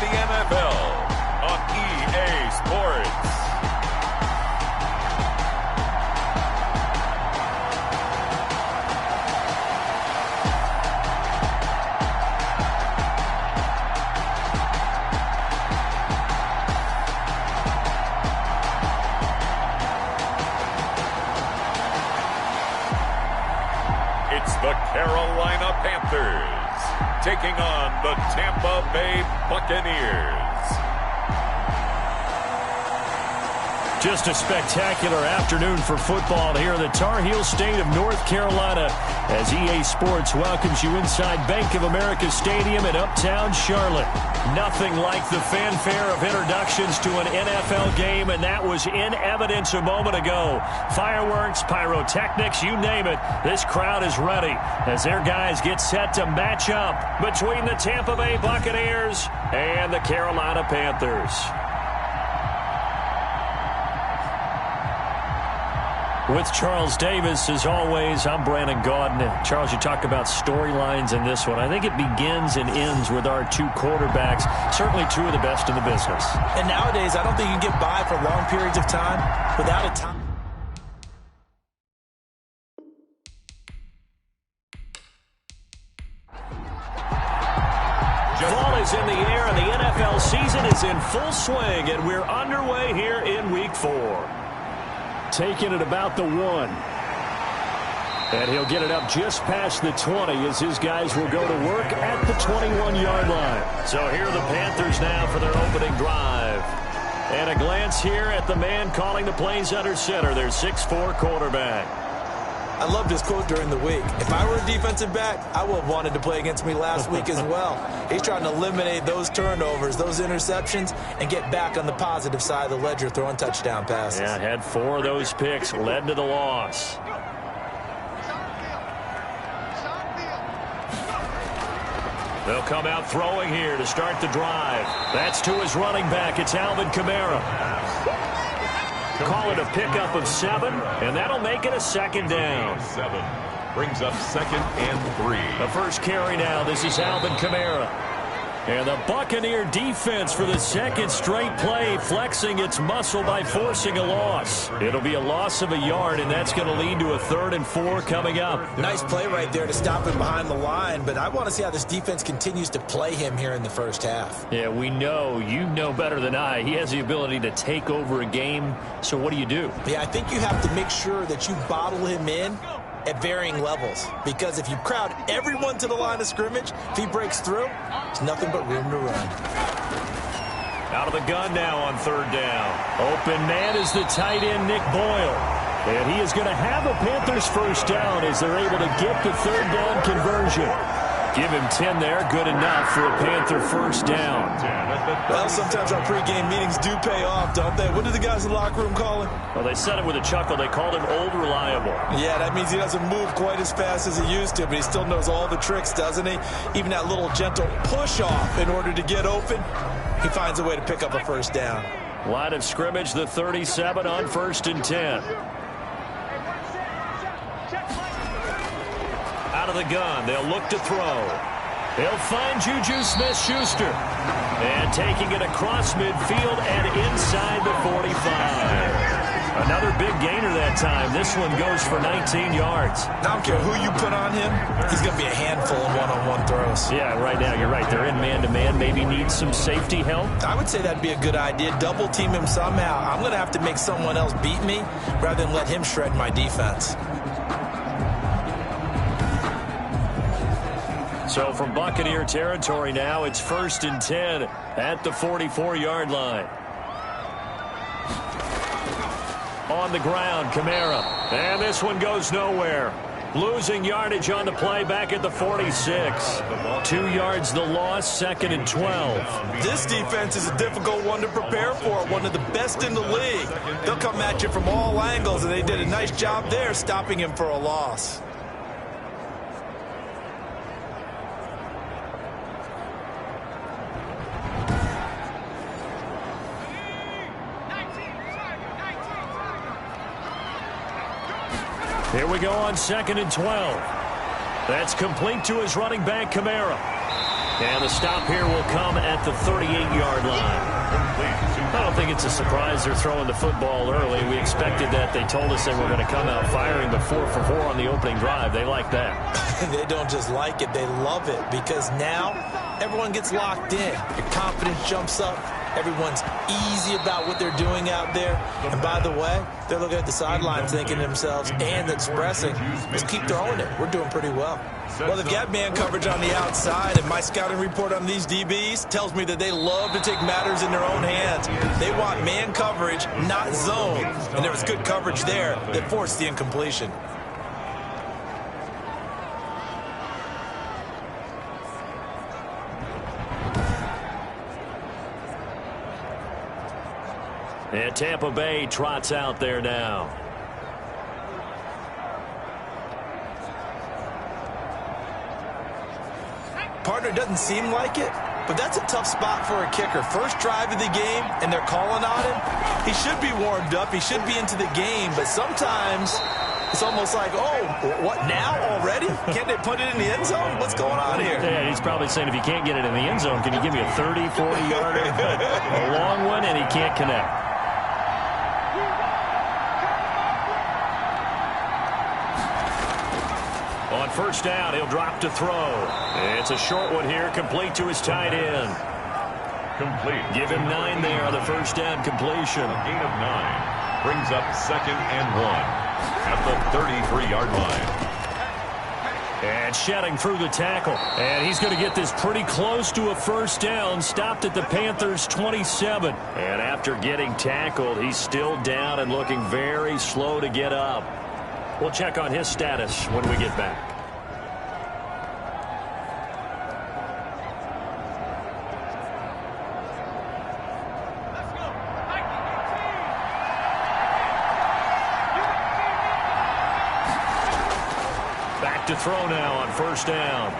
the NFL on EA Sports. It's the Carolina Panthers taking on the Tampa Bay Buccaneers. Just a spectacular afternoon for football here in the Tar Heel state of North Carolina as EA Sports welcomes you inside Bank of America Stadium in Uptown Charlotte. Nothing like the fanfare of introductions to an NFL game, and that was in evidence a moment ago. Fireworks, pyrotechnics, you name it. This crowd is ready as their guys get set to match up between the Tampa Bay Buccaneers and the Carolina Panthers. With Charles Davis, as always, I'm Brandon Gaudin. Charles, you talk about storylines in this one. I think it begins and ends with our two quarterbacks, certainly two of the best in the business. And nowadays, I don't think you can get by for long periods of time without a time. Ball is in the air, and the NFL season is in full swing, and we're underway here in Week 4. Taking it about the 1. And he'll get it up just past the 20 as his guys will go to work at the 21-yard line. So here are the Panthers now for their opening drive. And a glance here at the man calling the plays under center, their 6'4" quarterback. I loved his quote during the week. If I were a defensive back, I would have wanted to play against me last week as well. He's trying to eliminate those turnovers, those interceptions, and get back on the positive side of the ledger throwing touchdown passes. Yeah, had 4 of those picks, led to the loss. They'll come out throwing here to start the drive. That's to his running back. It's Alvin Kamara. Call it a pickup of 7, and that'll make it a second down. 7 brings up 2nd and 3. The first carry now. This is Alvin Kamara. And the Buccaneer defense for the second straight play, flexing its muscle by forcing a loss. It'll be a loss of a yard, and that's going to lead to a 3rd and 4 coming up. Nice play right there to stop him behind the line, but I want to see how this defense continues to play him here in the first half. Yeah, we know. You know better than I. He has the ability to take over a game, so what do you do? Yeah, I think you have to make sure that you bottle him in at varying levels, because if you crowd everyone to the line of scrimmage, if he breaks through, there's nothing but room to run. Out of the gun now on 3rd down. Open man is the tight end, Nick Boyle. And he is going to have a Panthers first down as they're able to get the 3rd down conversion. Give him 10 there, good enough for a Panther first down. Well, sometimes our pregame meetings do pay off, don't they? What do the guys in the locker room call him? Well, they said it with a chuckle. They called him Old Reliable. Yeah, that means he doesn't move quite as fast as he used to, but he still knows all the tricks, doesn't he? Even that little gentle push-off in order to get open, he finds a way to pick up a first down. Line of scrimmage, the 37 on 1st and 10. Out of the gun, they'll look to throw. They'll find Juju Smith-Schuster. And taking it across midfield and inside the 45. Another big gainer that time. This one goes for 19 yards. I don't care who you put on him, he's going to be a handful of one-on-one throws. Yeah, right now, you're right. They're in man-to-man. Maybe need some safety help. I would say that'd be a good idea. Double team him somehow. I'm going to have to make someone else beat me rather than let him shred my defense. So from Buccaneer territory now, it's 1st and 10 at the 44-yard line. On the ground, Kamara. And this one goes nowhere. Losing yardage on the play back at the 46. 2 yards the loss, 2nd and 12. This defense is a difficult one to prepare for, one of the best in the league. They'll come at you from all angles, and they did a nice job there stopping him for a loss. Here we go on 2nd and 12. That's complete to his running back, Kamara. And the stop here will come at the 38-yard line. I don't think it's a surprise they're throwing the football early. We expected that. They told us they were going to come out firing, but 4 for 4 on the opening drive. They like that. They don't just like it, they love it, because now everyone gets locked in. Your confidence jumps up. Everyone's easy about what they're doing out there. And by the way, they're looking at the sidelines thinking to themselves and expressing, let's keep throwing it. We're doing pretty well. Well, they've got man coverage on the outside, and my scouting report on these DBs tells me that they love to take matters in their own hands. They want man coverage, not zone. And there was good coverage there that forced the incompletion. And Tampa Bay trots out there now. Partner, doesn't seem like it, but that's a tough spot for a kicker. First drive of the game, and they're calling on him. He should be warmed up. He should be into the game, but sometimes it's almost like, oh, what now already? Can't they put it in the end zone? What's going on here? Yeah, he's probably saying, if you can't get it in the end zone, can you give me a 30, 40-yarder? A long one, and he can't connect. On first down, he'll drop to throw. It's a short one here, complete to his tight end. Complete. Give him 9 there on the first down completion. A gain of 9 brings up 2nd and 1 at the 33-yard line. And shedding through the tackle. And he's going to get this pretty close to a first down. Stopped at the Panthers' 27. And after getting tackled, he's still down and looking very slow to get up. We'll check on his status when we get back. Back to throw now on first down.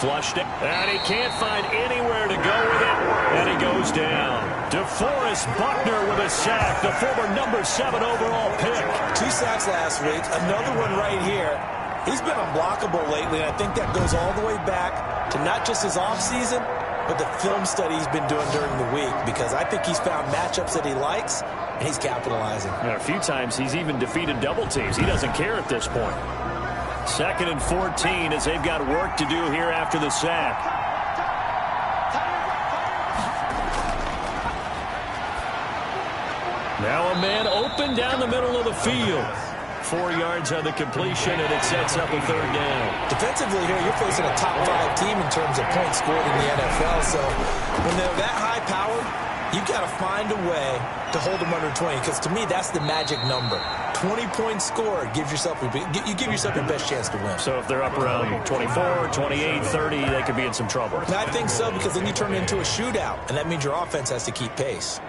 Flushed it, and he can't find anywhere to go with it, and he goes down. DeForest Buckner with a sack, the former number 7 overall pick. 2 sacks last week, another one right here. He's been unblockable lately, and I think that goes all the way back to not just his offseason, but the film study he's been doing during the week, because I think he's found matchups that he likes, and he's capitalizing. And a few times he's even defeated double teams. He doesn't care at this point. 2nd and 14 as they've got work to do here after the sack. Now a man open down the middle of the field. 4 yards on the completion, and it sets up a 3rd down. Defensively here, you're facing a top 5 team in terms of points scored in the NFL. So when they're that high-powered, you've got to find a way to hold them under 20, because to me, that's the magic number. 20 points scored gives yourself your best chance to win. So if they're up around 24, 28, 30, they could be in some trouble. And I think so, because then you turn it into a shootout, and that means your offense has to keep pace.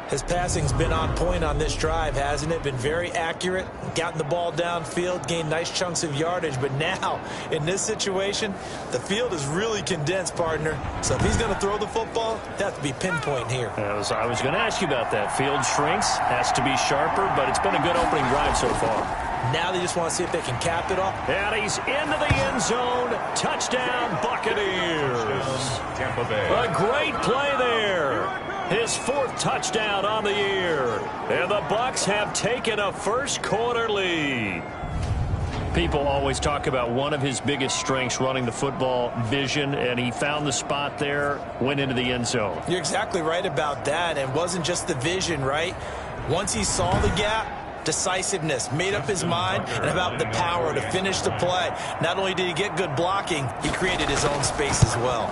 His passing's been on point on this drive, hasn't it? Been very accurate, gotten the ball downfield, gained nice chunks of yardage. But now, in this situation, the field is really condensed, partner. So if he's going to throw the football, it has to be pinpoint here. I was going to ask you about that. Field shrinks, has to be sharper, but it's been a good opening drive so far. Now they just want to see if they can cap it off. And he's into the end zone. Touchdown, Buccaneers. Tampa Bay. A great play there. His 4th touchdown on the year. And the Bucs have taken a first-quarter lead. People always talk about one of his biggest strengths, running the football, vision, and he found the spot there, went into the end zone. You're exactly right about that. And it wasn't just the vision, right? Once he saw the gap, decisiveness, made up his mind, and about the power to finish the play. Not only did he get good blocking, he created his own space as well.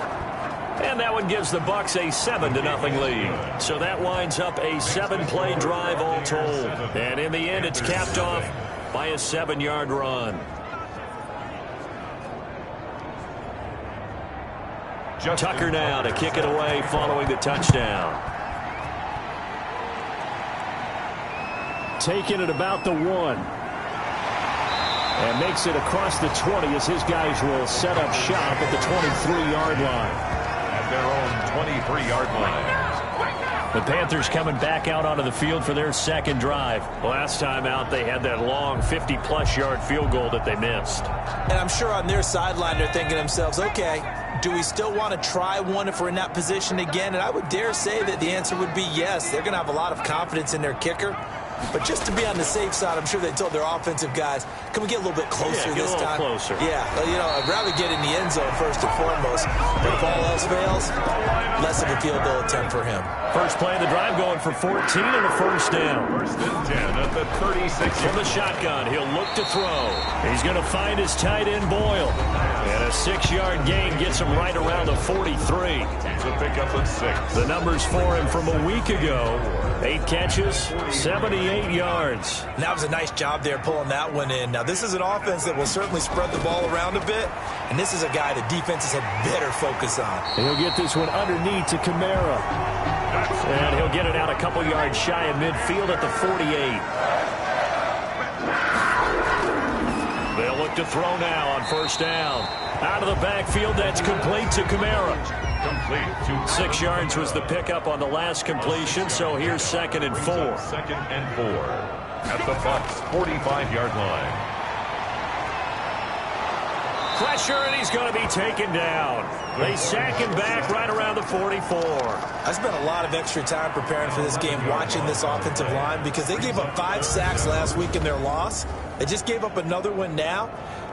And that one gives the Bucs a 7-0 lead. So that winds up a 7-play drive all told. And in the end, it's capped off by a 7-yard run. Tucker now to kick it away following the touchdown. Taking it about the 1. And makes it across the 20 as his guys will set up shop at the 23-yard line. At their own 23-yard line. The Panthers coming back out onto the field for their second drive. Last time out, they had that long 50-plus yard field goal that they missed. And I'm sure on their sideline they're thinking to themselves, okay, do we still want to try one if we're in that position again? And I would dare say that the answer would be yes. They're going to have a lot of confidence in their kicker. But just to be on the safe side, I'm sure they told their offensive guys, can we get a little bit closer this time? Closer. Yeah, you know, I'd rather get in the end zone first and foremost. But if all else fails, less of a field goal attempt for him. First play of the drive going for 14 and a first down. First and 10 at the 36. From the shotgun, he'll look to throw. He's going to find his tight end, Boyle. And a 6-yard gain gets him right around the 43. It's a pickup of 6. The numbers for him from a week ago. 8 catches, 78 yards. That was a nice job there pulling that one in. Now, this is an offense that will certainly spread the ball around a bit, and this is a guy that defenses had better focus on. And he'll get this one underneath to Kamara. And he'll get it out a couple yards shy of midfield at the 48. They'll look to throw now on first down. Out of the backfield, that's complete to Kamara. 6 yards was the pickup on the last completion, so here's 2nd and 4. 2nd and 4 at the Bucs 45-yard line. Pressure, and he's going to be taken down. They sack him back right around the 44. I spent a lot of extra time preparing for this game watching this offensive line because they gave up 5 sacks last week in their loss. They just gave up another one now.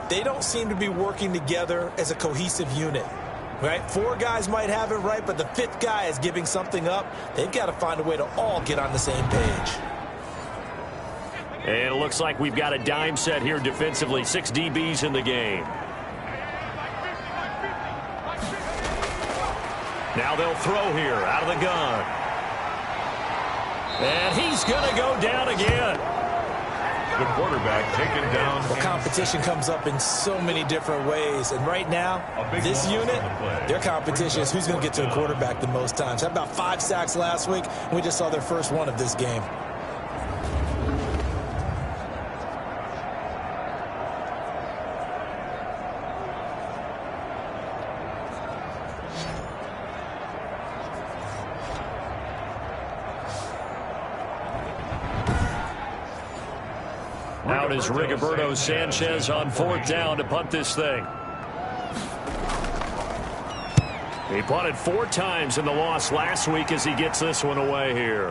They don't seem to be working together as a cohesive unit. Right? 4 guys might have it right, but the 5th guy is giving something up. They've got to find a way to all get on the same page. And it looks like we've got a dime set here defensively. 6 DBs in the game. Now they'll throw here out of the gun. And he's going to go down again. The quarterback taken down. Well, competition comes up in so many different ways. And right now, this unit, their competition is who's going to get to the quarterback the most times. Had about 5 sacks last week, and we just saw their first one of this game. Out is Rigoberto Sanchez on 4th down to punt this thing. He punted 4 times in the loss last week as he gets this one away here.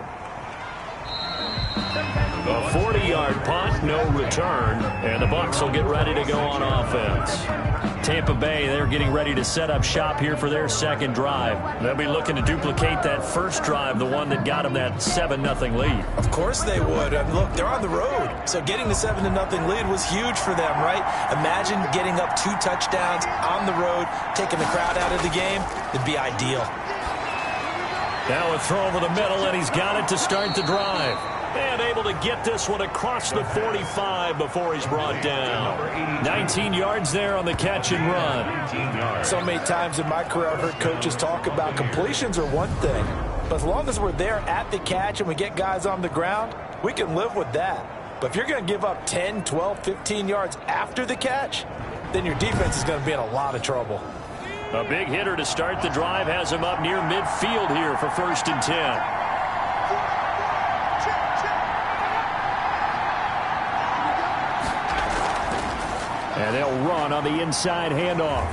A 40-yard punt, no return, and the Bucs will get ready to go on offense. Tampa Bay, they're getting ready to set up shop here for their second drive. They'll be looking to duplicate that first drive, the one that got them that 7-0 lead. Of course they would. Look, they're on the road, so getting the 7-0 lead was huge for them, right? Imagine getting up 2 touchdowns on the road, taking the crowd out of the game. It'd be ideal. Now a throw over the middle, and he's got it to start the drive. And able to get this one across the 45 before he's brought down. 19 yards there on the catch and run. So many times in my career I've heard coaches talk about completions are one thing, but as long as we're there at the catch and we get guys on the ground, we can live with that. But if you're going to give up 10, 12, 15 yards after the catch, then your defense is going to be in a lot of trouble. A big hitter to start the drive has him up near midfield here for 1st and 10. And they'll run on the inside handoff.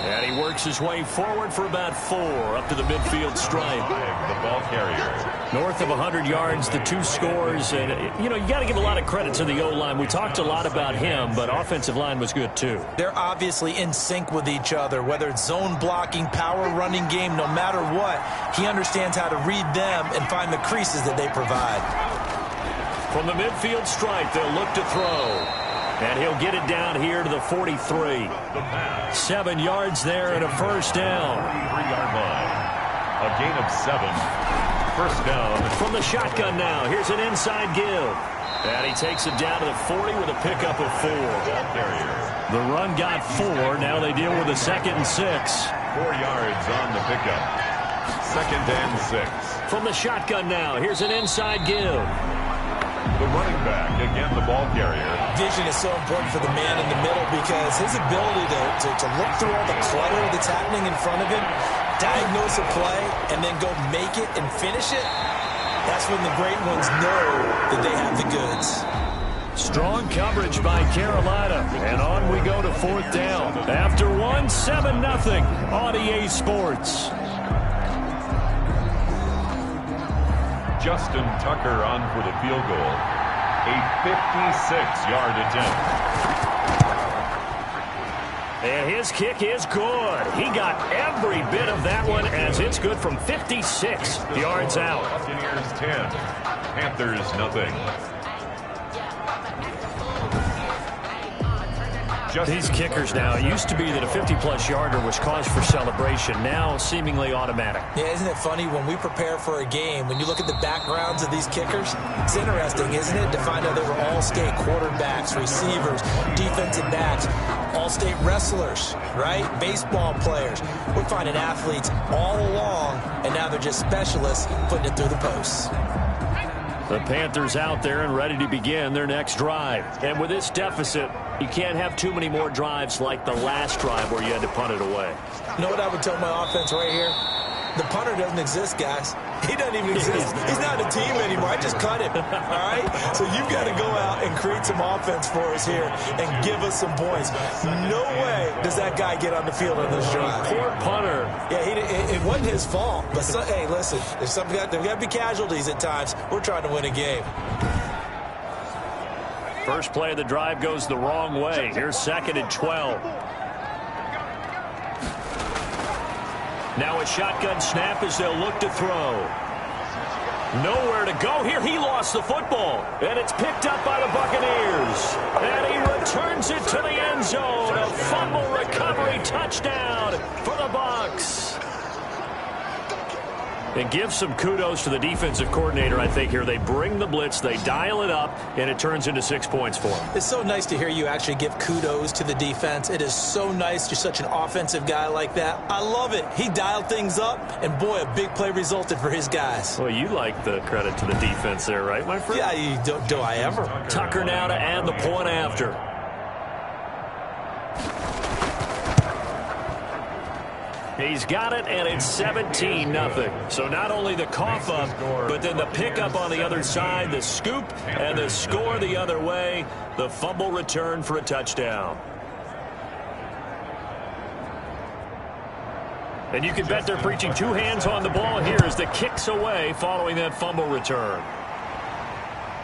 And he works his way forward for about 4 up to the midfield stripe. The ball carrier. North of 100 yards, the 2 scores. And, you know, you got to give a lot of credit to the O-line. We talked a lot about him, but offensive line was good, too. They're obviously in sync with each other, whether it's zone blocking, power running game, no matter what. He understands how to read them and find the creases that they provide. From the midfield stripe, they'll look to throw. And he'll get it down here to the 43. 7 yards there and a first down. 43-yard line. A gain of 7. First down. From the shotgun now. Here's an inside give. And he takes it down to the 40 with a pickup of 4. The run got 4. Now they deal with a 2nd and 6. 4 yards on the pickup. 2nd and 6. From the shotgun now. Here's an inside give. The running back, again the ball carrier. Vision is so important for the man in the middle because his ability to look through all the clutter that's happening in front of him, diagnose a play and then go make it and finish it, that's when the great ones know that they have the goods. Strong coverage by Carolina, and on we go to 4th down. After 1, 7-0 on EA Sports. Justin Tucker on for the field goal. A 56-yard attempt. And his kick is good. He got every bit of that one as it's good from 56 yards out. Buccaneers 10, Panthers nothing. These kickers now, it used to be that a 50-plus yarder was cause for celebration. Now, seemingly automatic. Yeah, isn't it funny when we prepare for a game, when you look at the backgrounds of these kickers, it's interesting, isn't it, to find out they were all-state quarterbacks, receivers, defensive backs, all-state wrestlers, right? Baseball players. We're finding athletes all along, and now they're just specialists putting it through the posts. The Panthers out there and ready to begin their next drive. And with this deficit, you can't have too many more drives like the last drive where you had to punt it away. You know what I would tell my offense right here? The punter doesn't exist, guys. He doesn't even exist. He's not a team anymore. I just cut him, all right? So you've got to go out and create some offense for us here and give us some points. No way does that guy get on the field on this drive. Poor punter. Yeah, it wasn't his fault. But, hey, listen, there's got to be casualties at times. We're trying to win a game. First play of the drive goes the wrong way. Here's 2nd and 12. Now a shotgun snap as they'll look to throw. Nowhere to go here. He lost the football. And it's picked up by the Buccaneers. And he returns it to the end zone. A fumble recovery touchdown for the Bucs. And give some kudos to the defensive coordinator, I think, here. They bring the blitz, they dial it up, and it turns into 6 points for them. It's so nice to hear you actually give kudos to the defense. It is so nice. You're such an offensive guy like that. I love it. He dialed things up, and, boy, a big play resulted for his guys. Well, you like the credit to the defense there, right, my friend? Yeah, do I ever? Tucker now to add the point after. He's got it, and it's 17-0. So not only the cough up, but then the pickup on the other side, the scoop, and the score the other way. The fumble return for a touchdown. And you can bet they're preaching 2 hands on the ball here as the kick's away following that fumble return.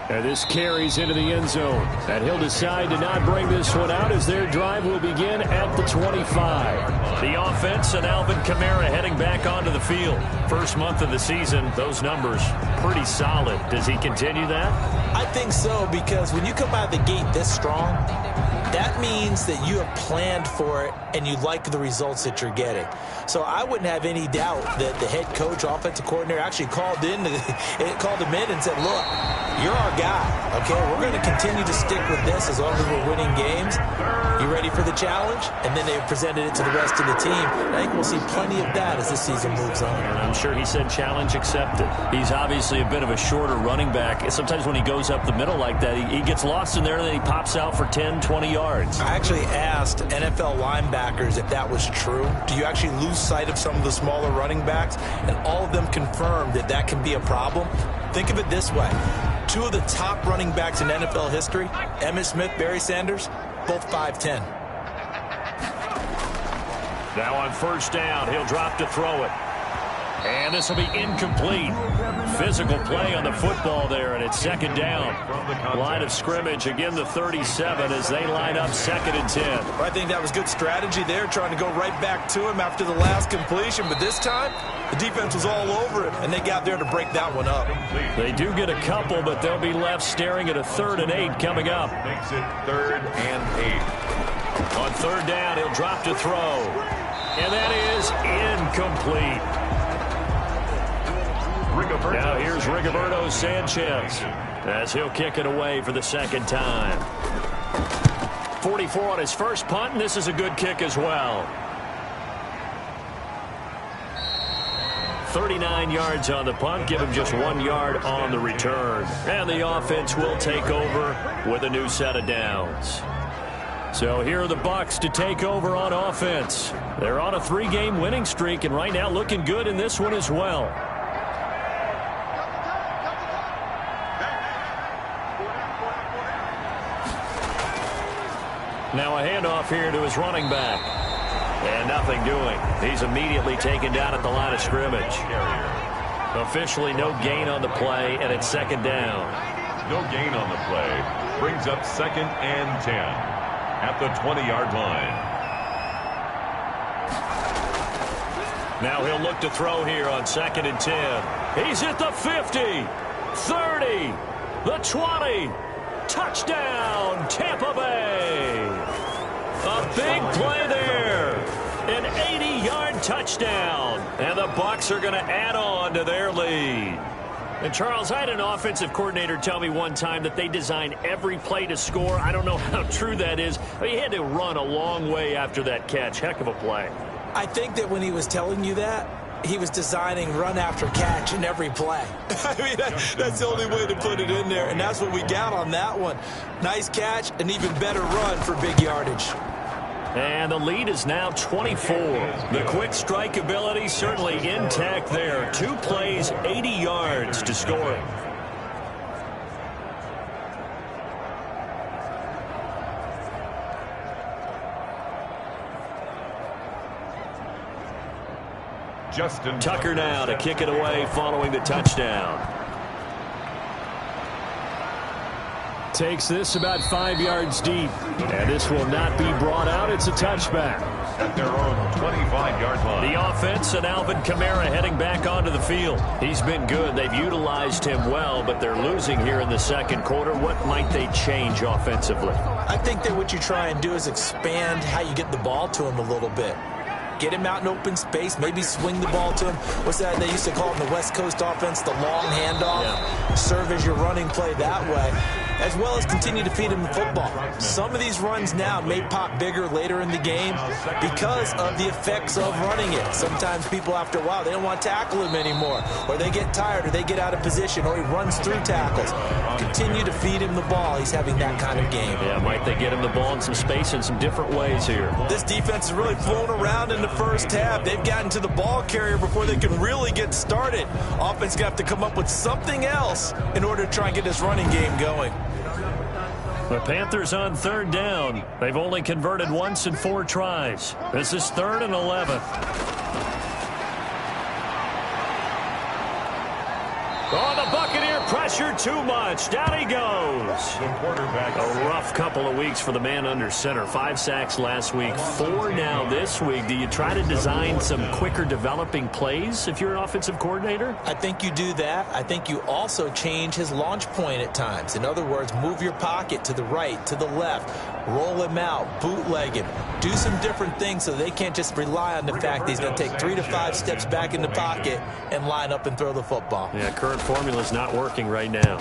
And this carries into the end zone. And he'll decide to not bring this one out as their drive will begin at the 25. The offense and Alvin Kamara heading back onto the field. First month of the season, those numbers pretty solid. Does he continue that? I think so, because when you come out of the gate this strong, that means that you have planned for it and you like the results that you're getting. So I wouldn't have any doubt that the head coach, offensive coordinator, actually called him in and said, look, you're our guy, okay? We're going to continue to stick with this as long as we're winning games. You ready for the challenge? And then they presented it to the rest of the team. I think we'll see plenty of that as this season moves on. And I'm sure he said challenge accepted. He's obviously a bit of a shorter running back. Sometimes when he goes up the middle like that, he gets lost in there and then he pops out for 10, 20 yards. I actually asked NFL linebackers if that was true. Do you actually lose sight of some of the smaller running backs? And all of them confirmed that that can be a problem. Think of it this way. 2 of the top running backs in NFL history, Emmitt Smith, Barry Sanders, both 5'10". Now on first down, he'll drop to throw it. And this will be incomplete. Physical play on the football there, and it's 2nd down. Line of scrimmage, again the 37 as they line up 2nd and 10. Well, I think that was good strategy there, trying to go right back to him after the last completion. But this time, the defense was all over it, and they got there to break that one up. They do get a couple, but they'll be left staring at a 3rd and 8 coming up. Makes it 3rd and 8. On 3rd down, he'll drop to throw. And that is incomplete. Now here's Rigoberto Sanchez as he'll kick it away for the 2nd time. 44 on his first punt, and this is a good kick as well. 39 yards on the punt, give him just 1 yard on the return. And the offense will take over with a new set of downs. So here are the Bucs to take over on offense. They're on a 3-game winning streak, and right now looking good in this one as well. Now a handoff here to his running back. And nothing doing. He's immediately taken down at the line of scrimmage. Officially no gain on the play, and it's second down. No gain on the play. Brings up 2nd and 10 at the 20-yard line. Now he'll look to throw here on 2nd and 10. He's at the 50, 30, the 20. Touchdown, Tampa Bay. A big play there. An 80-yard touchdown. And the Bucs are going to add on to their lead. And, Charles, I had an offensive coordinator tell me one time that they design every play to score. I don't know how true that is. But he had to run a long way after that catch. Heck of a play. I think that when he was telling you that, he was designing run after catch in every play. I mean, that's the only way to put it in there, and that's what we got on that one. Nice catch, an even better run for big yardage. And the lead is now 24. The quick strike ability certainly intact there. 2 plays, 80 yards to score it. Justin Tucker now to kick it away following the touchdown. Takes this about 5 yards deep. And this will not be brought out. It's a touchback. At their own 25-yard line. The offense and Alvin Kamara heading back onto the field. He's been good. They've utilized him well, but they're losing here in the second quarter. What might they change offensively? I think that what you try and do is expand how you get the ball to him a little bit. Get him out in open space, maybe swing the ball to him. What's that they used to call in the West Coast offense, the long handoff? Yeah. Serve as your running play that way, as well as continue to feed him the football. Some of these runs now may pop bigger later in the game because of the effects of running it. Sometimes people, after a while, they don't want to tackle him anymore, or they get tired, or they get out of position, or he runs through tackles. Continue to feed him the ball. He's having that kind of game. Yeah, might they get him the ball in some space in some different ways here. This defense is really flown around in the first half. They've gotten to the ball carrier before they can really get started. Offense going to have to come up with something else in order to try and get this running game going. The Panthers on 3rd down. They've only converted once in 4 tries. This is 3rd and 11. Oh, the Buccaneer pressure too much. Down he goes. The quarterback. A rough couple of weeks for the man under center. 5 sacks last week, 4 now this week. Do you try to design some quicker developing plays if you're an offensive coordinator? I think you do that. I think you also change his launch point at times. In other words, move your pocket to the right, to the left, roll him out, bootleg him. Do some different things so they can't just rely on the fact that he's going to take 3 to 5 steps back in the pocket and line up and throw the football. Yeah, current formula's not working right now.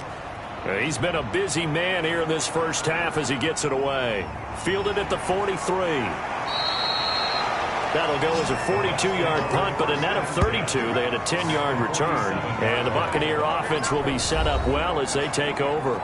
He's been a busy man here in this first half as he gets it away. Fielded at the 43. That'll go as a 42-yard punt, but a net of 32. They had a 10-yard return. And the Buccaneer offense will be set up well as they take over.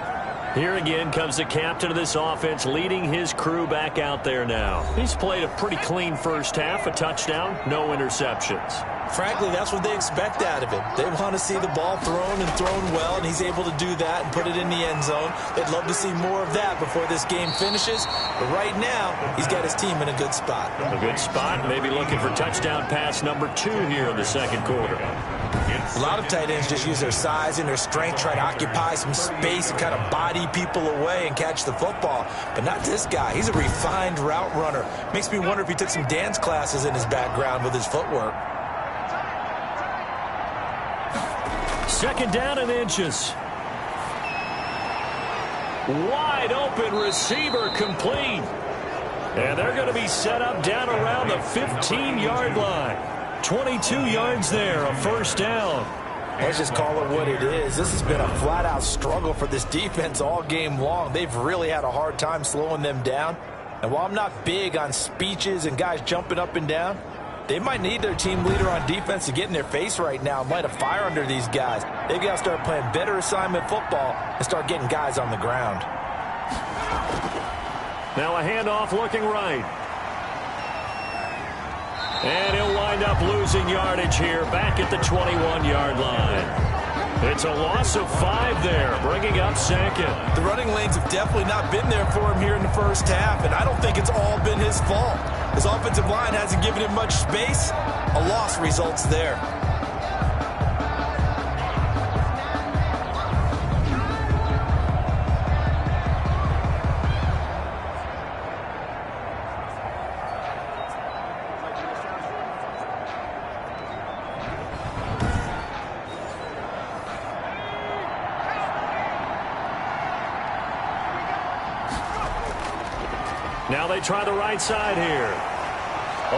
Here again comes the captain of this offense leading his crew back out there now. He's played a pretty clean first half, a touchdown, no interceptions. Frankly, that's what they expect out of him. They want to see the ball thrown and thrown well, and he's able to do that and put it in the end zone. They'd love to see more of that before this game finishes. But right now, he's got his team in a good spot. A good spot, maybe looking for touchdown pass number 2 here in the second quarter. A lot of tight ends just use their size and their strength, try to occupy some space and kind of body people away and catch the football. But not this guy. He's a refined route runner. Makes me wonder if he took some dance classes in his background with his footwork. 2nd down and inches. Wide open receiver complete. And they're going to be set up down around the 15-yard line. 22 yards there, a first down. Let's just call it what it is. This has been a flat-out struggle for this defense all game long. They've really had a hard time slowing them down. And while I'm not big on speeches and guys jumping up and down, they might need their team leader on defense to get in their face right now and light a fire under these guys. They've got to start playing better assignment football and start getting guys on the ground. Now a handoff looking right. And he'll wind up losing yardage here back at the 21-yard line. It's a loss of 5 there, bringing up second. The running lanes have definitely not been there for him here in the first half, and I don't think it's all been his fault. His offensive line hasn't given him much space. A loss results there. Now they try the right side here.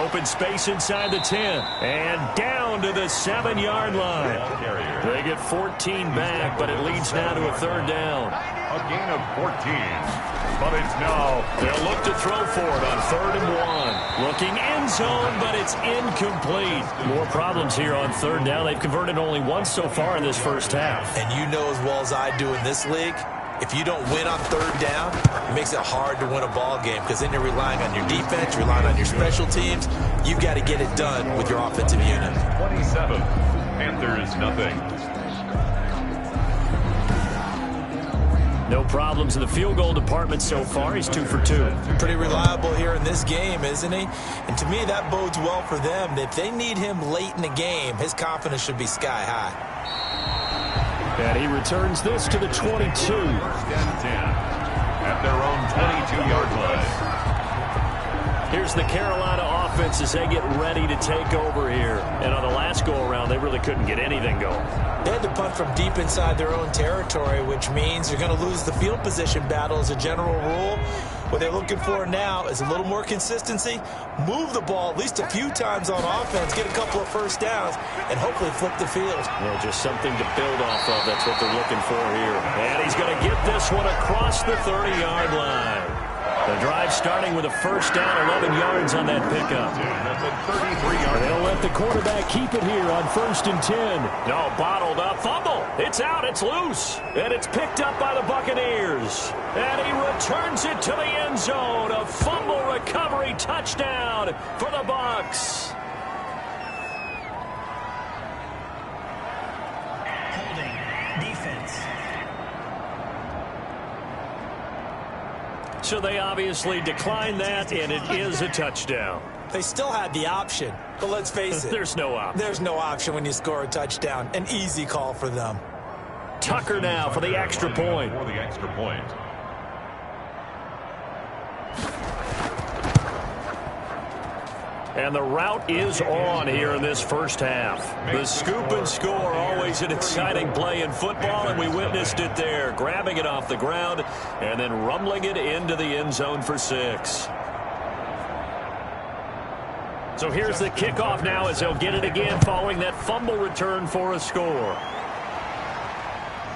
Open space inside the 10. And down to the 7-yard line. They get 14 back, but it leads now to a 3rd down. A gain of 14. But it's now. They'll look to throw for it on 3rd and 1. Looking end zone, but it's incomplete. More problems here on 3rd down. They've converted only once so far in this first half. And you know as well as I do in this league, if you don't win on 3rd down, it makes it hard to win a ball game because then you're relying on your defense, you're relying on your special teams. You've got to get it done with your offensive unit. 27. Panthers nothing. No problems in the field goal department so far. He's 2 for 2. Pretty reliable here in this game, isn't he? And to me, that bodes well for them. If they need him late in the game, his confidence should be sky high. And he returns this to the 22. 1st and 10 at their own 22-yard line. Here's the Carolina offense as they get ready to take over here. And on the last go-around, they really couldn't get anything going. They had to punt from deep inside their own territory, which means you're going to lose the field position battle as a general rule. What they're looking for now is a little more consistency, move the ball at least a few times on offense, get a couple of 1st downs, and hopefully flip the field. Yeah, just something to build off of. That's what they're looking for here. And he's going to get this one across the 30-yard line. The drive starting with a 1st down, 11 yards on that pickup. That's a 33-yard. They'll let the quarterback keep it here on 1st and 10. No, bottled up. Fumble. It's out. It's loose. And it's picked up by the Buccaneers. And he returns it to the end zone. A fumble recovery touchdown for the Bucs. Holding. Defense. So they obviously declined that, and it is a touchdown. They still had the option, but let's face it. There's no option. There's no option when you score a touchdown. An easy call for them. Tucker now for the extra point. For the extra point. And the route is on here in this first half. The scoop and score, always an exciting play in football, and we witnessed it there. Grabbing it off the ground and then rumbling it into the end zone for 6. So here's the kickoff now as they'll get it again following that fumble return for a score.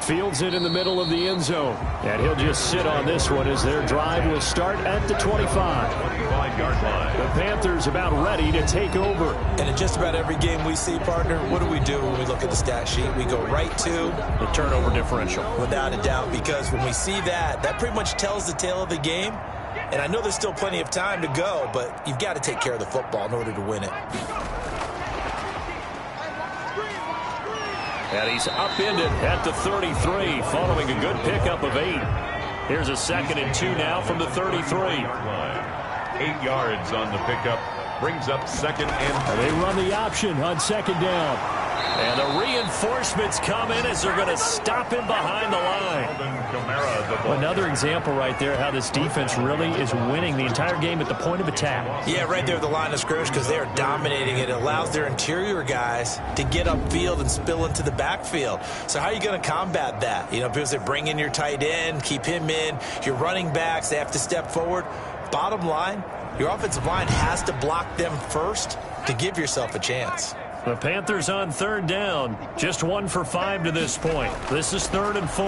Fields it in the middle of the end zone. And he'll just sit on this one as their drive will start at the 25. 25-yard line. The Panthers about ready to take over. And in just about every game we see, partner, what do we do when we look at the stat sheet? We go right to the turnover differential. Without a doubt, because when we see that, that pretty much tells the tale of the game. And I know there's still plenty of time to go, but you've got to take care of the football in order to win it. And he's upended at the 33 following a good pickup of 8. Here's a 2nd and 2 now from the 33. 8 yards on the pickup. Brings up 2nd and 3. They run the option on 2nd down. And the reinforcements come in as they're going to stop him behind the line. Another example right there how this defense really is winning the entire game at the point of attack. Yeah, right there at the line of scrimmage because they are dominating it. It allows their interior guys to get upfield and spill into the backfield. So how are you going to combat that? You know, because they bring in your tight end, keep him in. Your running backs, they have to step forward. Bottom line, your offensive line has to block them first to give yourself a chance. The Panthers on 3rd down. Just 1 for 5 to this point. This is 3rd and 4.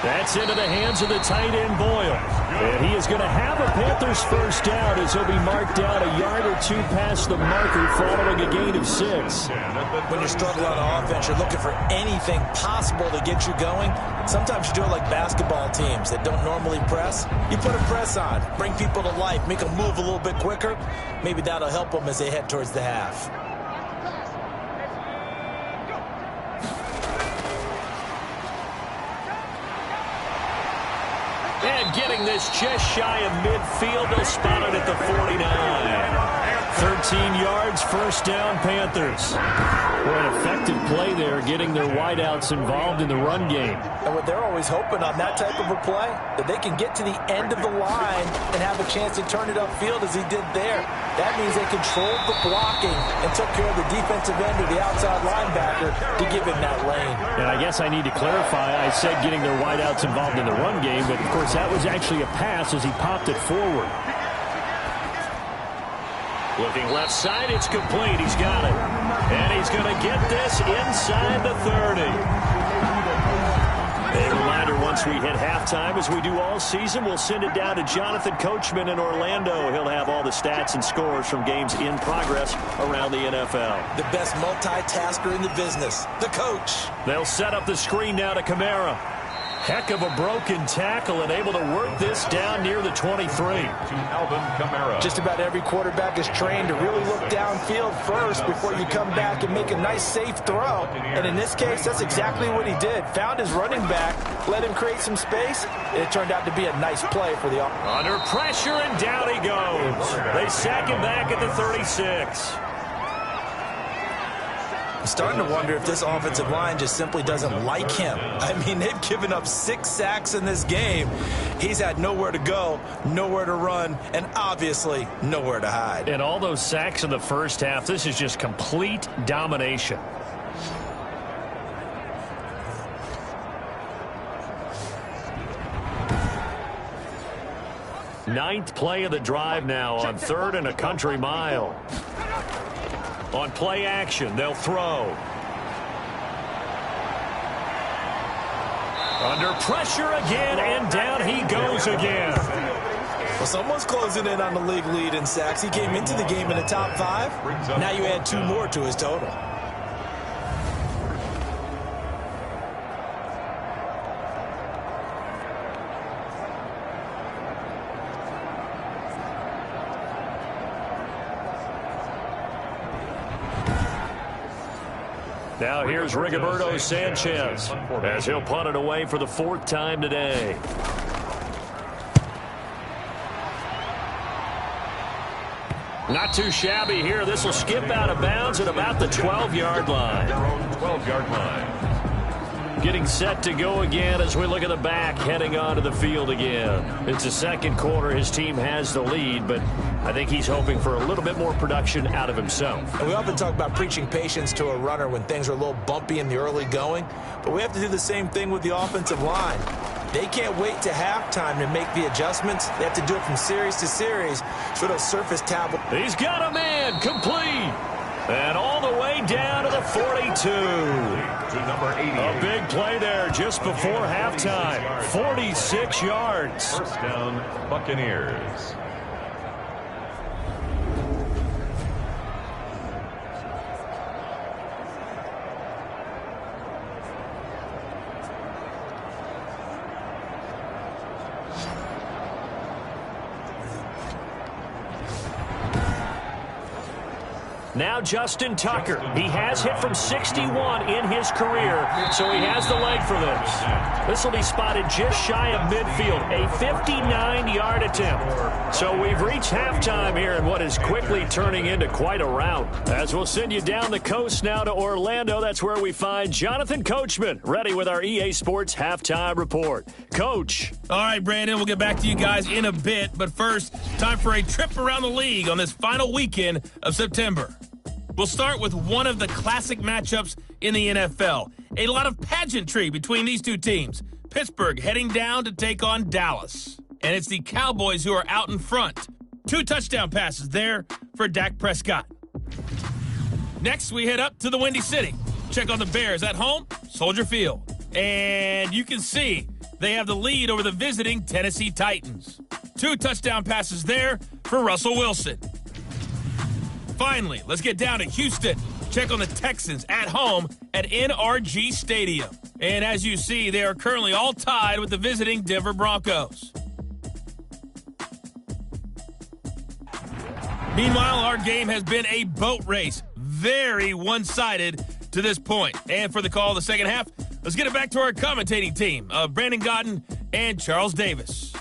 That's into the hands of the tight end, Boyle. And he is going to have a Panthers first down as he'll be marked down a yard or two past the marker following a gain of 6. When you're struggling on offense, you're looking for anything possible to get you going. Sometimes you do it like basketball teams that don't normally press. You put a press on, bring people to life, make them move a little bit quicker. Maybe that'll help them as they head towards the half. And getting this just shy of midfield, they'll spot it at the 49. 13 yards, first down, Panthers. Well, an effective play there, getting their wideouts involved in the run game. And what they're always hoping on that type of a play, that they can get to the end of the line and have a chance to turn it upfield as he did there. That means they controlled the blocking and took care of the defensive end or the outside linebacker to give him that lane. And I guess I need to clarify, I said getting their wideouts involved in the run game, but of course that was actually a pass as he popped it forward. Looking left side, it's complete. He's got it. And he's going to get this inside the 30. A reminder, once we hit halftime, as we do all season, we'll send it down to Jonathan Coachman in Orlando. He'll have all the stats and scores from games in progress around the NFL. The best multitasker in the business, the coach. They'll set up the screen now to Kamara. Heck of a broken tackle and able to work this down near the 23. To Alvin Kamara. Just about every quarterback is trained to really look downfield first before you come back and make a nice, safe throw. And in this case, that's exactly what he did. Found his running back, let him create some space, and it turned out to be a nice play for the offense. Under pressure, and down he goes. They sack him back at the 36. I'm starting to wonder if this offensive line just simply doesn't like him. I mean, they've given up 6 sacks in this game. He's had nowhere to go, nowhere to run, and obviously nowhere to hide. And all those sacks in the first half, this is just complete domination. Ninth play of the drive now on 3rd and a country mile. On play action, they'll throw. Under pressure again, and down he goes again. Well, someone's closing in on the league lead in sacks. He came into the game in the top 5. Now you add 2 more to his total. Now here's Rigoberto Sanchez as he'll punt it away for the 4th time today. Not too shabby here. This will skip out of bounds at about the 12-yard line. Their own 12-yard line. Getting set to go again as we look at the back, heading onto the field again. It's the second quarter. His team has the lead, but I think he's hoping for a little bit more production out of himself. And we often talk about preaching patience to a runner when things are a little bumpy in the early going, but we have to do the same thing with the offensive line. They can't wait to halftime to make the adjustments. They have to do it from series to series so it'll surface tablet. He's got a man, complete. And all the way down to the 42. To number 80. A big play there just before halftime. 46 yards. First down, Buccaneers. Now Justin Tucker. He has hit from 61 in his career, so he has the leg for this. This will be spotted just shy of midfield, a 59-yard attempt. So we've reached halftime here in what is quickly turning into quite a rout. As we'll send you down the coast now to Orlando, that's where we find Jonathan Coachman, ready with our EA Sports Halftime Report. Coach. All right, Brandon, we'll get back to you guys in a bit, but first, time for a trip around the league on this final weekend of September. We'll start with one of the classic matchups in the NFL. A lot of pageantry between these two teams. Pittsburgh heading down to take on Dallas. And it's the Cowboys who are out in front. 2 touchdown passes there for Dak Prescott. Next, we head up to the Windy City. Check on the Bears at home, Soldier Field. And you can see they have the lead over the visiting Tennessee Titans. 2 touchdown passes there for Russell Wilson. Finally, let's get down to Houston. Check on the Texans at home at NRG Stadium. And as you see, they are currently all tied with the visiting Denver Broncos. Meanwhile, our game has been a boat race. Very one-sided to this point. And for the call of the second half, let's get it back to our commentating team of Brandon Godden and Charles Davis.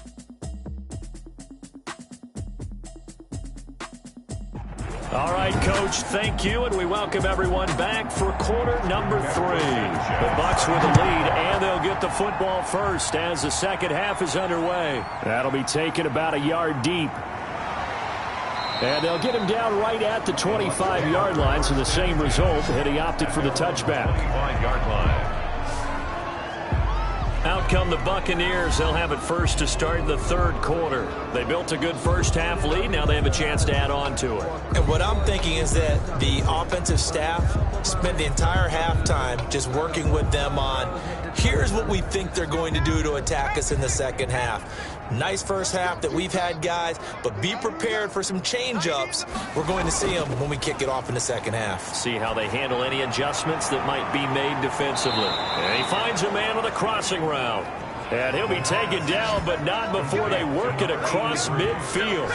All right, Coach, thank you, and we welcome everyone back for quarter number 3. The Bucs with the lead, and they'll get the football first as the second half is underway. That'll be taken about a yard deep. And they'll get him down right at the 25-yard line, so the same result, and he opted for the touchback. 25-yard line. Out come the Buccaneers. They'll have it first to start the third quarter. They built a good first-half lead. Now they have a chance to add on to it. And what I'm thinking is that the offensive staff spent the entire halftime just working with them on, here's what we think they're going to do to attack us in the second half. Nice first half that we've had, guys, but be prepared for some change-ups. We're going to see them when we kick it off in the second half. See how they handle any adjustments that might be made defensively. And he finds a man on the crossing route. And he'll be taken down, but not before they work it across midfield.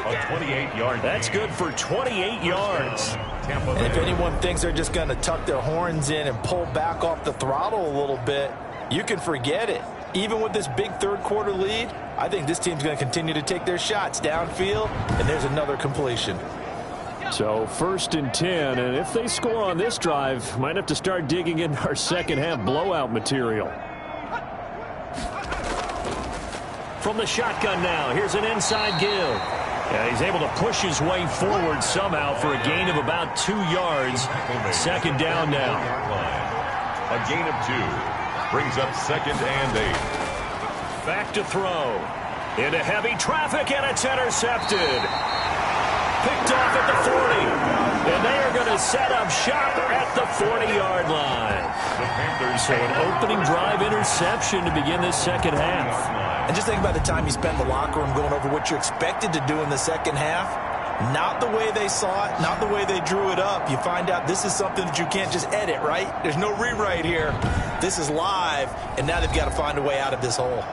A 28-yard. That's good for 28 yards. And if anyone thinks they're just going to tuck their horns in and pull back off the throttle a little bit, you can forget it. Even with this big third quarter lead, I think this team's going to continue to take their shots downfield, and there's another completion. So 1st and 10, and if they score on this drive, might have to start digging in our second half blowout material. From the shotgun now, here's an inside give. And he's able to push his way forward somehow for a gain of about 2 yards. Second down now. A gain of 2. Brings up 2nd and 8. Back to throw. Into heavy traffic, and it's intercepted. Picked off at the 40. And they are going to set up shop at the 40-yard line. So an opening drive interception to begin this second half. And just think about the time you spent in the locker room going over what you expected to do in the second half. Not the way they saw it, not the way they drew it up. You find out this is something that you can't just edit, right? There's no rewrite here. This is live, and now they've got to find a way out of this hole.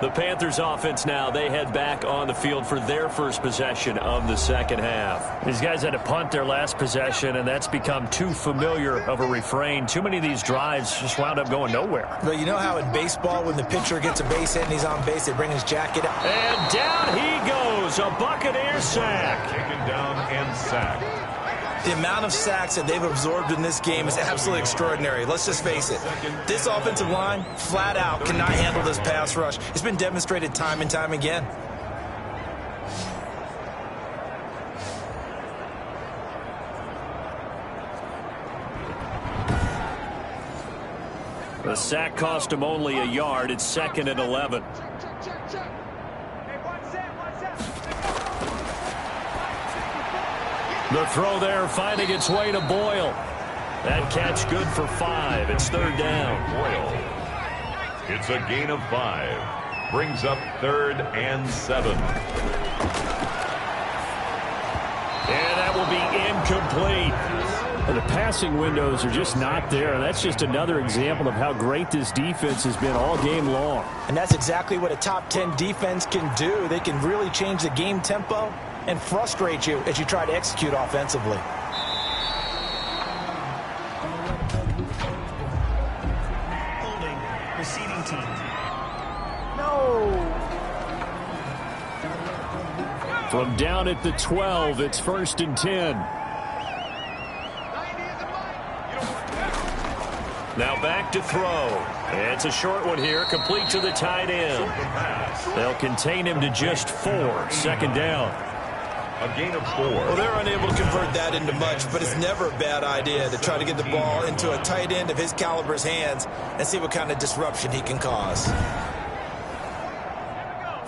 The Panthers offense now, they head back on the field for their first possession of the second half. These guys had to punt their last possession, and that's become too familiar of a refrain. Too many of these drives just wound up going nowhere. But you know how in baseball, when the pitcher gets a base hit and he's on base, they bring his jacket out? And down he goes, a Buccaneer sack. Taken down and sacked. The amount of sacks that they've absorbed in this game is absolutely extraordinary. Let's just face it. This offensive line, flat out, cannot handle this pass rush. It's been demonstrated time and time again. The sack cost him only a yard. It's 2nd and 11. The throw there finding its way to Boyle. That catch good for 5. It's 3rd down. Boyle. It's a gain of 5. Brings up 3rd and 7. And that will be incomplete. The passing windows are just not there. That's just another example of how great this defense has been all game long. And that's exactly what a top 10 defense can do. They can really change the game tempo and frustrate you as you try to execute offensively. Holding, receiving team. No. From down at the 12, it's 1st and 10. Now back to throw. It's a short one here, complete to the tight end. They'll contain him to just 4. 2nd down. A gain of 4. Well, they're unable to convert that into much, but it's never a bad idea to try to get the ball into a tight end of his caliber's hands and see what kind of disruption he can cause.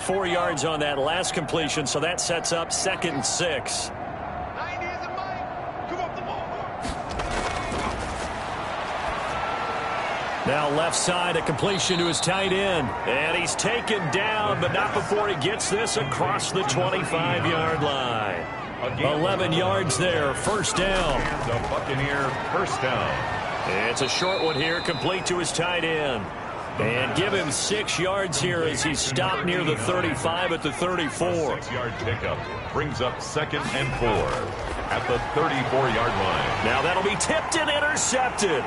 4 yards on that last completion, so that sets up 2nd and 6. Now left side, a completion to his tight end. And he's taken down, but not before he gets this across the 25-yard line. 11 yards there, first down. The Buccaneer first down. It's a short one here, complete to his tight end. And give him 6 yards here as he's stopped near the 35 at the 34. 6-yard pickup brings up 2nd and 4 at the 34-yard line. Now that'll be tipped and intercepted.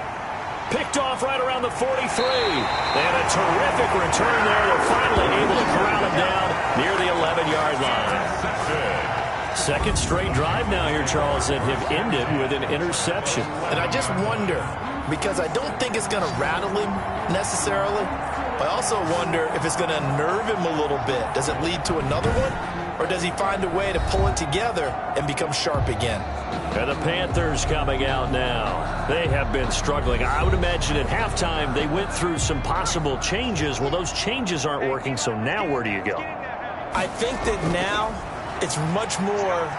Picked off right around the 43. And a terrific return there. They're finally able to corral him down near the 11-yard line. Second straight drive now here, Charles, that have ended with an interception. And I just wonder, because I don't think it's going to rattle him necessarily, but I also wonder if it's going to nerve him a little bit. Does it lead to another one? Or does he find a way to pull it together and become sharp again? And the Panthers coming out now. They have been struggling. I would imagine at halftime they went through some possible changes. Well, those changes aren't working, so now where do you go? I think that now it's much more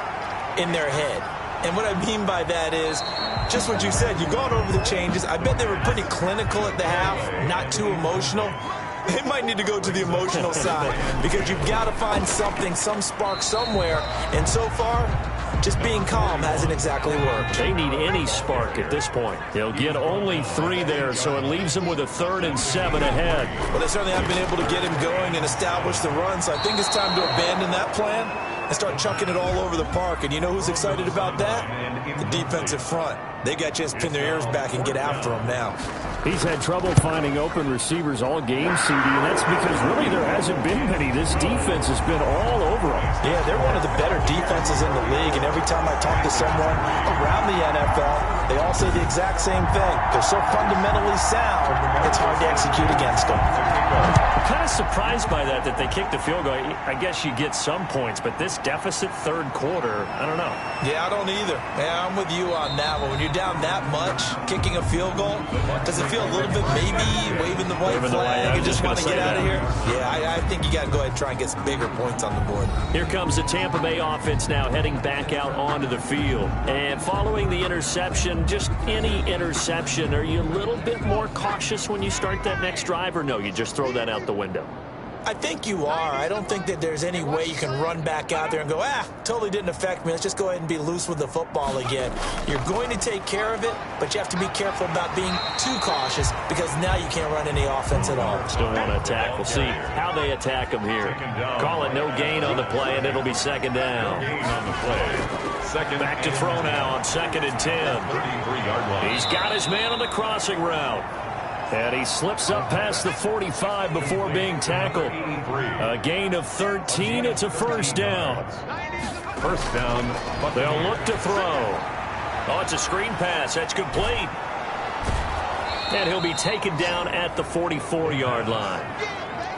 in their head. And what I mean by that is just what you said. You've gone over the changes. I bet they were pretty clinical at the half, not too emotional. They might need to go to the emotional side because you've got to find something, some spark somewhere. And so far, just being calm hasn't exactly worked. They need any spark at this point. They'll get only 3 there, so it leaves them with a 3rd and 7 ahead. Well, they certainly haven't been able to get him going and establish the run, so I think it's time to abandon that plan and start chucking it all over the park. And you know who's excited about that? The defensive front. They got a chance to pin their ears back and get after him now. He's had trouble finding open receivers all game, CD, and that's because really there hasn't been many. This defense has been all over them. Yeah, they're one of the better defenses in the league, and every time I talk to someone around the NFL, they all say the exact same thing. They're so fundamentally sound, it's hard to execute against them. I'm kind of surprised by that they kicked the field goal. I guess you get some points, but this deficit 3rd quarter, I don't know. Yeah, I don't either. Yeah, I'm with you on that one. When you're down that much, kicking a field goal, does it feel a little bit maybe waving the white flag and just want to get out of here? Yeah, I think you got to go ahead and try and get some bigger points on the board. Here comes the Tampa Bay offense now heading back out onto the field. And following the interception, just any interception, are you a little bit more cautious when you start that next drive, or no, you just throw that out the window? I think you are. I don't think that there's any way you can run back out there and go, totally didn't affect me. Let's just go ahead and be loose with the football again. You're going to take care of it, but you have to be careful about being too cautious because now you can't run any offense at all. Still want to attack. We'll see how they attack them here. Call it no gain on the play, and it'll be 2nd down. Back to throw now on 2nd and 10. He's got his man on the crossing route. And he slips up past the 45 before being tackled. A gain of 13. It's a first down. First down. They'll look to throw. Oh, it's a screen pass. That's complete. And he'll be taken down at the 44-yard line.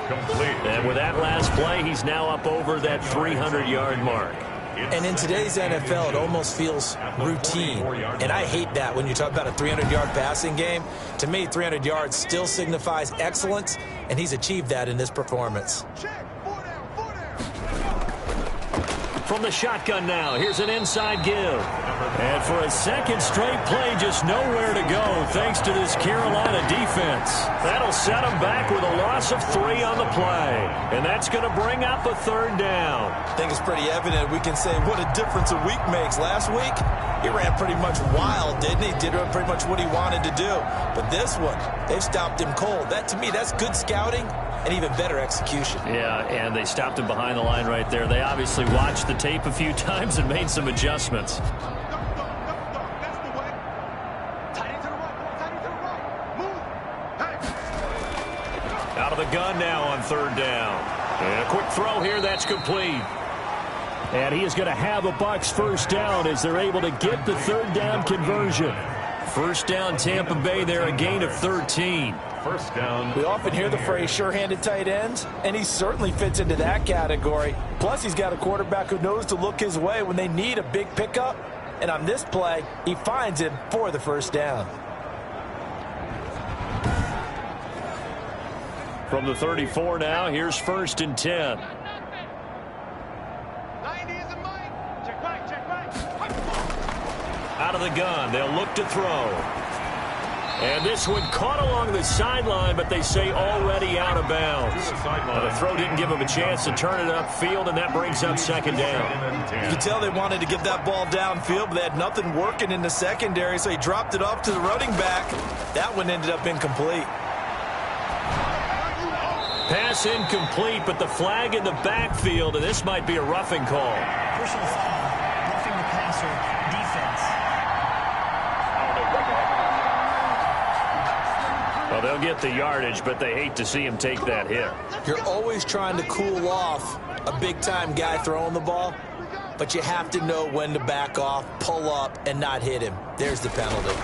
Complete. And with that last play, he's now up over that 300-yard mark. And in today's NFL, it almost feels routine. And I hate that when you talk about a 300-yard passing game. To me, 300 yards still signifies excellence, and he's achieved that in this performance. From the shotgun now, here's an inside give. And for a second straight play, just nowhere to go thanks to this Carolina defense. That'll set them back with a loss of 3 on the play. And that's going to bring up a 3rd down. I think it's pretty evident we can say what a difference a week makes. Last week, he ran pretty much wild, didn't he? Did pretty much what he wanted to do. But this one, they've stopped him cold. That, to me, that's good scouting and even better execution. Yeah, and they stopped him behind the line right there. They obviously watched the tape a few times and made some adjustments. Out of the gun now on 3rd down. And a quick throw here, that's complete. And he is going to have a Bucs first down as they're able to get the 3rd down conversion. First down, Tampa Bay there, a gain of 13. First down. We often hear the phrase sure-handed tight ends, and he certainly fits into that category. Plus, he's got a quarterback who knows to look his way when they need a big pickup. And on this play, he finds him for the first down. From the 34 now, here's 1st and 10. Out of the gun, they'll look to throw. And this one caught along the sideline, but they say already out of bounds. The throw didn't give him a chance to turn it upfield, and that brings up second down. You could tell they wanted to get that ball downfield, but they had nothing working in the secondary, so he dropped it off to the running back. That one ended up incomplete. Pass incomplete, but the flag in the backfield, and this might be a roughing call. Personal foul, roughing the passer, defense. Well, they'll get the yardage, but they hate to see him take that hit. You're always trying to cool off a big-time guy throwing the ball, but you have to know when to back off, pull up, and not hit him. There's the penalty.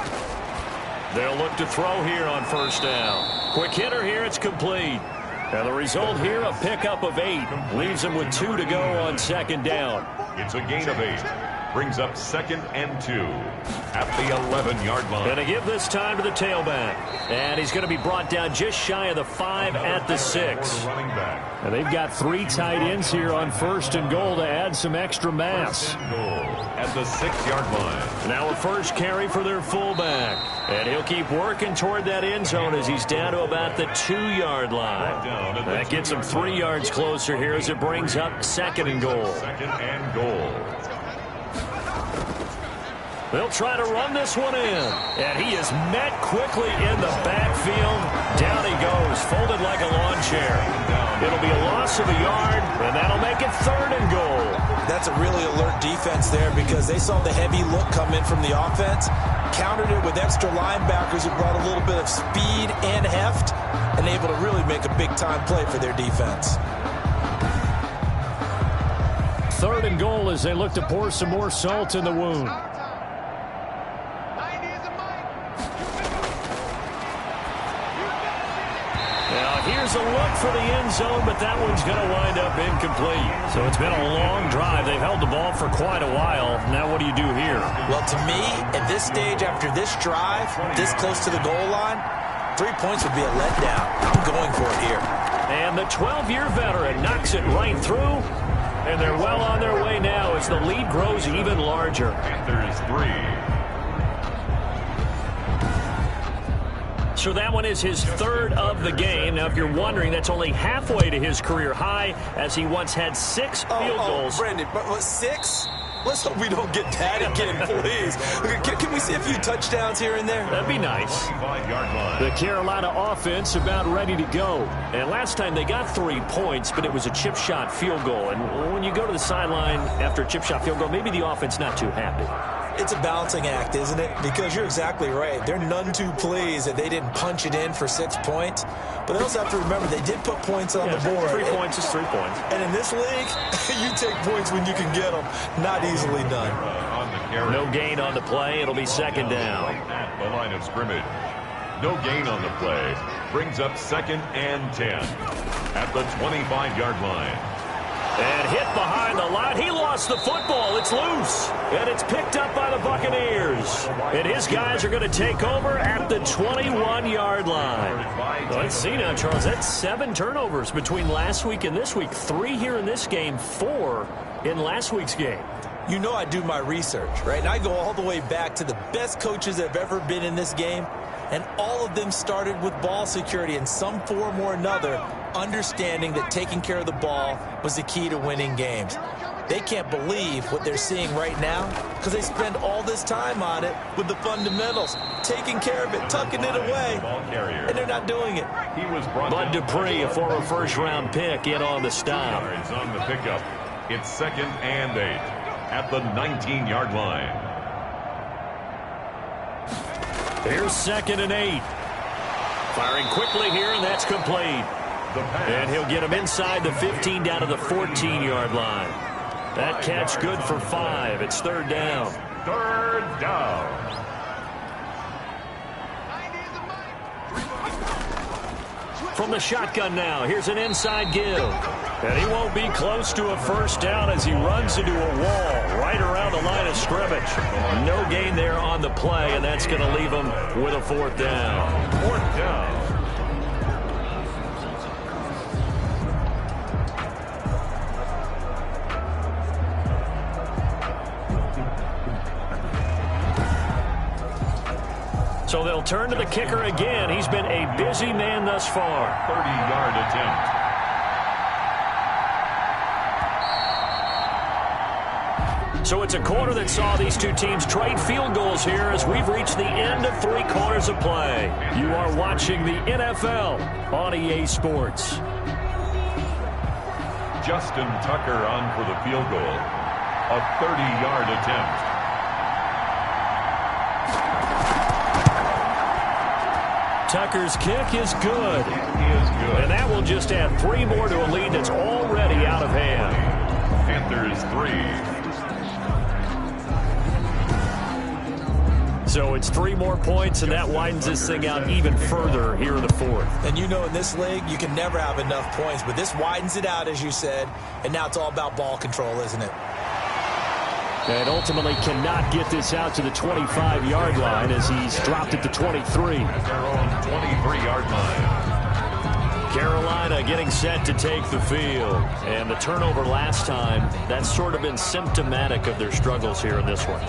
They'll look to throw here on first down. Quick hitter here, it's complete. And the result here, a pickup of 8. Leaves them with 2 to go on second down. It's a gain of 8. Brings up 2nd and 2 at the 11-yard line. Going to give this time to the tailback. And he's going to be brought down just shy of the 5 at the 6. And they've got 3 tight ends here on first and goal to add some extra mass. At the 6-yard line. Now a first carry for their fullback. And he'll keep working toward that end zone as he's down to about the 2-yard line. That gets him 3 yards closer here as it brings up 2nd and goal. 2nd and goal. They'll try to run this one in. And he is met quickly in the backfield. Down he goes, folded like a lawn chair. It'll be a loss of a yard, and that'll make it 3rd and goal. That's a really alert defense there because they saw the heavy look come in from the offense, countered it with extra linebackers who brought a little bit of speed and heft, and able to really make a big-time play for their defense. 3rd and goal as they look to pour some more salt in the wound. Here's a look for the end zone, but that one's going to wind up incomplete. So it's been a long drive. They've held the ball for quite a while. Now what do you do here? Well, to me, at this stage, after this drive, this close to the goal line, 3 points would be a letdown. I'm going for it here. And the 12-year veteran knocks it right through. And they're well on their way now as the lead grows even larger. Panthers 3. So that one is his 3rd of the game. Now, if you're wondering, that's only halfway to his career high as he once had 6 field goals. Brandon, but 6? Let's hope we don't get that again, please. Can we see a few touchdowns here and there? That'd be nice. The Carolina offense about ready to go. And last time they got 3 points, but it was a chip shot field goal. And when you go to the sideline after a chip shot field goal, maybe the offense not too happy. It's a balancing act, isn't it? Because you're exactly right. They're none too pleased that they didn't punch it in for 6 points. But they also have to remember they did put points on the board. 3 points is 3 points. And in this league, you take points when you can get them. Not easily done. No gain on the play. It'll be 2nd down. At the line of scrimmage. No gain on the play. Brings up 2nd and 10 at the 25-yard line. And hit behind the line. He lost the football. It's loose. And it's picked up by the Buccaneers. And his guys are going to take over at the 21-yard line. Let's see now, Charles. That's 7 turnovers between last week and this week. 3 here in this game, 4 in last week's game. You know I do my research, right? And I go all the way back to the best coaches that have ever been in this game. And all of them started with ball security in some form or another, understanding that taking care of the ball was the key to winning games. They can't believe what they're seeing right now because they spend all this time on it with the fundamentals, taking care of it, tucking it away, and they're not doing it. Bud Dupree, a former first-round pick, in on the stop. On the pickup. It's 2nd and 8 at the 19-yard line. Here's 2nd and 8. Firing quickly here, and that's complete. And he'll get him inside the 15 down to the 14-yard line. That catch good for 5. It's 3rd down. 3rd down. From the shotgun now, here's an inside give. And he won't be close to a first down as he runs into a wall right around the line of scrimmage. No gain there on the play, and that's going to leave him with a 4th down. 4th down. So they'll turn to the kicker again. He's been a busy man thus far. 30-yard attempt. So it's a quarter that saw these two teams trade field goals here as we've reached the end of 3 quarters of play. You are watching the NFL on EA Sports. Justin Tucker on for the field goal. A 30-yard attempt. Tucker's kick is good. It is good. And that will just add 3 more to a lead that's already out of hand. Panthers 3. So it's 3 more points, and that widens this thing out even further here in the 4th. And you know, in this league, you can never have enough points, but this widens it out, as you said, and now it's all about ball control, isn't it? And ultimately cannot get this out to the 25-yard line as he's dropped it to 23. Their own 23-yard line. Carolina getting set to take the field. And the turnover last time, that's sort of been symptomatic of their struggles here in this one.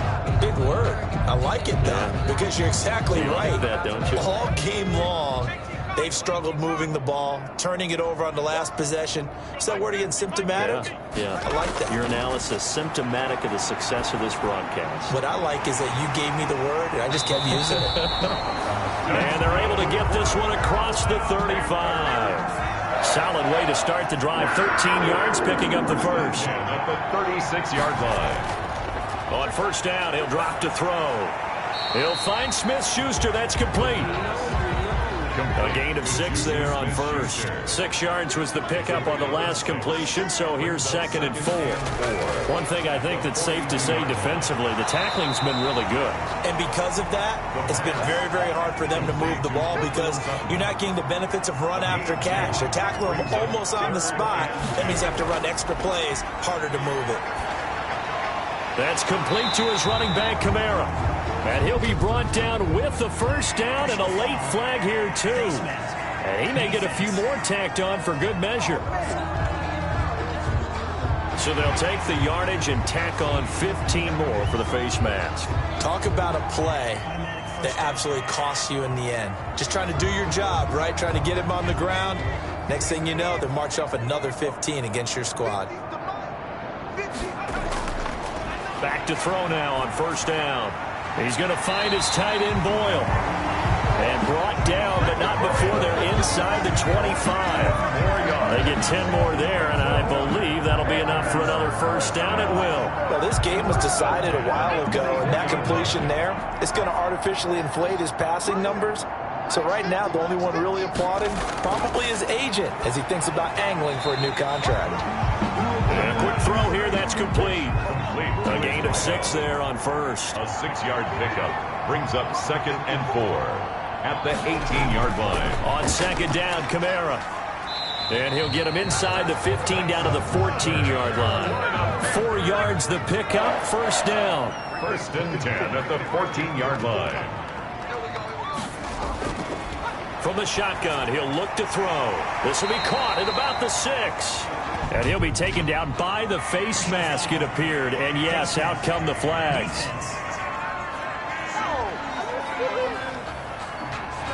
Big word. I like it, though, because you're exactly right. Like that, don't you? All game long, they've struggled moving the ball, turning it over on the last possession. Is that word again, symptomatic? Yeah. I like that. Your analysis, symptomatic of the success of this broadcast. What I like is that you gave me the word, and I just kept using it. And they're able to get this one across the 35. Solid way to start the drive. 13 yards, picking up the first. At the 36-yard line. On first down, he'll drop to throw. He'll find Smith-Schuster. That's complete. A gain of 6 there on first. 6 yards was the pickup on the last completion, so here's 2nd and 4. One thing I think that's safe to say defensively, the tackling's been really good. And because of that, it's been very, very hard for them to move the ball because you're not getting the benefits of run after catch. They're tackling them almost on the spot. That means you have to run extra plays, harder to move it. That's complete to his running back, Kamara. And he'll be brought down with the first down and a late flag here, too. And he may get a few more tacked on for good measure. So they'll take the yardage and tack on 15 more for the face mask. Talk about a play that absolutely costs you in the end. Just trying to do your job, right? Trying to get him on the ground. Next thing you know, they'll march off another 15 against your squad. Back to throw now on first down. He's going to find his tight end, Boyle. And brought down, but not before they're inside the 25. They get 10 more there, and I believe that'll be enough for another first down at will. Well, this game was decided a while ago, and that completion there is going to artificially inflate his passing numbers. So right now, the only one really applauding probably his agent as he thinks about angling for a new contract. And a quick throw here, that's complete. A gain of 6 there on first. A 6-yard pickup brings up 2nd and 4 at the 18-yard line. On second down, Kamara. And he'll get him inside the 15 down to the 14-yard line. 4 yards the pickup, first down. 1st and 10 at the 14-yard line. From the shotgun, he'll look to throw. This will be caught at about the 6. And he'll be taken down by the face mask, it appeared. And yes, out come the flags.